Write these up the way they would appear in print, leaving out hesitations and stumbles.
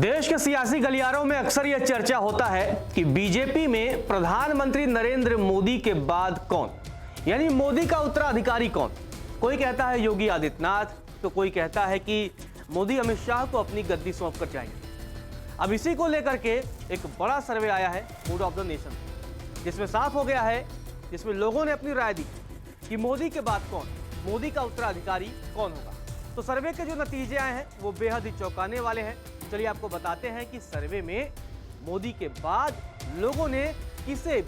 देश के सियासी गलियारों में अक्सर यह चर्चा होता है कि बीजेपी में प्रधानमंत्री नरेंद्र मोदी के बाद कौन, यानी मोदी का उत्तराधिकारी कौन। कोई कहता है योगी आदित्यनाथ, तो कोई कहता है कि मोदी अमित शाह को अपनी गद्दी सौंप कर जाएंगे। अब इसी को लेकर के एक बड़ा सर्वे आया है मूड ऑफ द नेशन, जिसमें साफ हो गया है, जिसमें लोगों ने अपनी राय दी कि मोदी के बाद कौन, मोदी का उत्तराधिकारी कौन होगा। तो सर्वे के जो नतीजे आए हैं वो बेहद ही चौंकाने वाले हैं। चलिए आपको बताते हैं कि सर्वे में मोदी के बाद लोगों ने किसे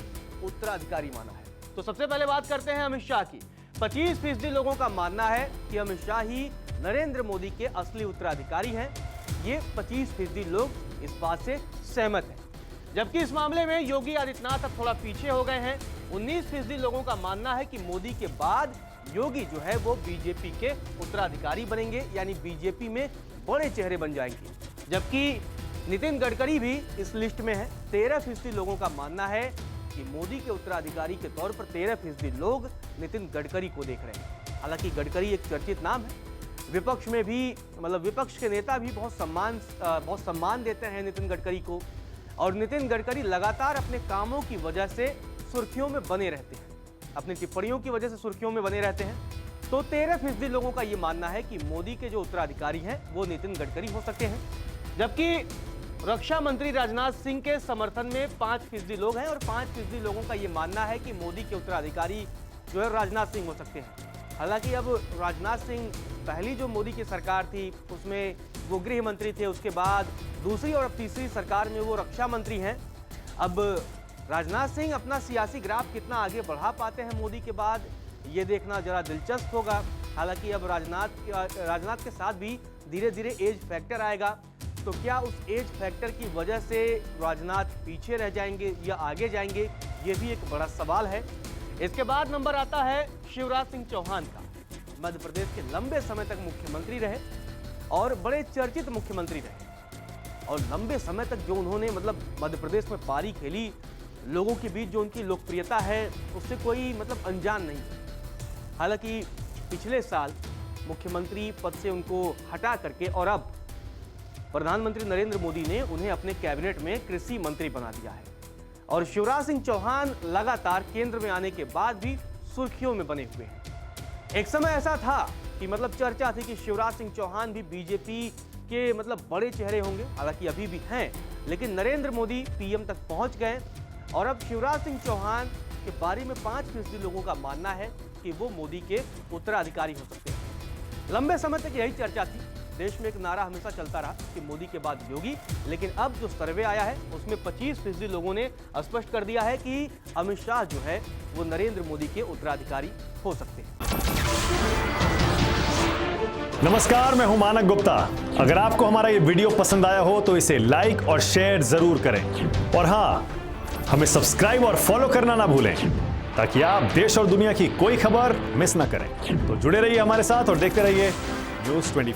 उत्तराधिकारी माना है। तो सबसे पहले बात करते हैं अमित शाह की। 25% लोगों का मानना है कि अमित शाह ही नरेंद्र मोदी के असली उत्तराधिकारी हैं। ये 25% लोग इस बात से सहमत हैं। जबकि इस मामले में योगी आदित्यनाथ अब थोड़ा पीछे हो गए हैं। 19% लोगों का मानना है कि मोदी के बाद योगी जो है वो बीजेपी के उत्तराधिकारी बनेंगे, यानी बीजेपी में बड़े चेहरे बन जाएंगे। जबकि नितिन गडकरी भी इस लिस्ट में है। 13% लोगों का मानना है कि मोदी के उत्तराधिकारी के तौर पर 13% लोग नितिन गडकरी को देख रहे हैं। हालांकि गडकरी एक चर्चित नाम है, विपक्ष में भी विपक्ष के नेता भी बहुत सम्मान देते हैं नितिन गडकरी को, और नितिन गडकरी लगातार अपने कामों की वजह से सुर्खियों में बने रहते हैं, अपनी टिप्पणियों की वजह से सुर्खियों में बने रहते हैं। तो 13% लोगों का यह मानना है कि मोदी के जो उत्तराधिकारी हैं वो नितिन गडकरी हो सकते हैं। जबकि रक्षा मंत्री राजनाथ सिंह के समर्थन में 5% लोग हैं, और 5% लोगों का यह मानना है कि मोदी के उत्तराधिकारी जो है राजनाथ सिंह हो सकते हैं। हालांकि अब राजनाथ सिंह पहली जो मोदी की सरकार थी उसमें वो गृह मंत्री थे, उसके बाद दूसरी और अब तीसरी सरकार में वो रक्षा मंत्री हैं। अब राजनाथ सिंह अपना सियासी ग्राफ कितना आगे बढ़ा पाते हैं मोदी के बाद, ये देखना जरा दिलचस्प होगा। हालांकि अब राजनाथ के साथ भी धीरे धीरे एज फैक्टर आएगा, तो क्या उस एज फैक्टर की वजह से राजनाथ पीछे रह जाएंगे या आगे जाएंगे, ये भी एक बड़ा सवाल है। इसके बाद नंबर आता है शिवराज सिंह चौहान का। मध्य प्रदेश के लंबे समय तक मुख्यमंत्री रहे और बड़े चर्चित मुख्यमंत्री रहे, और लंबे समय तक जो उन्होंने मध्य प्रदेश में पारी खेली, लोगों के बीच जो उनकी लोकप्रियता है उससे कोई अनजान नहीं। हालांकि पिछले साल मुख्यमंत्री पद से उनको हटा करके और अब प्रधानमंत्री नरेंद्र मोदी ने उन्हें अपने कैबिनेट में कृषि मंत्री बना दिया है, और शिवराज सिंह चौहान लगातार केंद्र में आने के बाद भी सुर्खियों में बने हुए हैं। एक समय ऐसा था कि चर्चा थी कि शिवराज सिंह चौहान भी बीजेपी के बड़े चेहरे होंगे। हालांकि अभी भी हैं, लेकिन नरेंद्र मोदी पीएम तक पहुंच गए, और अब शिवराज सिंह चौहान के बारे में 5% लोगों का मानना है कि वो मोदी के उत्तराधिकारी हो सकते हैं। लंबे समय तक यही चर्चा थी, देश में एक नारा हमेशा चलता रहा कि मोदी के बाद योगी, लेकिन अब जो सर्वे आया है उसमें 25% लोगों ने स्पष्ट कर दिया है कि अमित शाह जो है वो नरेंद्र मोदी के उत्तराधिकारी हो सकते हैं। नमस्कार, मैं हूं मानक गुप्ता। अगर आपको हमारा ये वीडियो पसंद आया हो तो इसे लाइक और शेयर जरूर करें, और हाँ, हमें सब्सक्राइब और फॉलो करना ना भूलें, ताकि आप देश और दुनिया की कोई खबर मिस ना करें। तो जुड़े रहिए हमारे साथ और देखते रहिए न्यूज़ 24।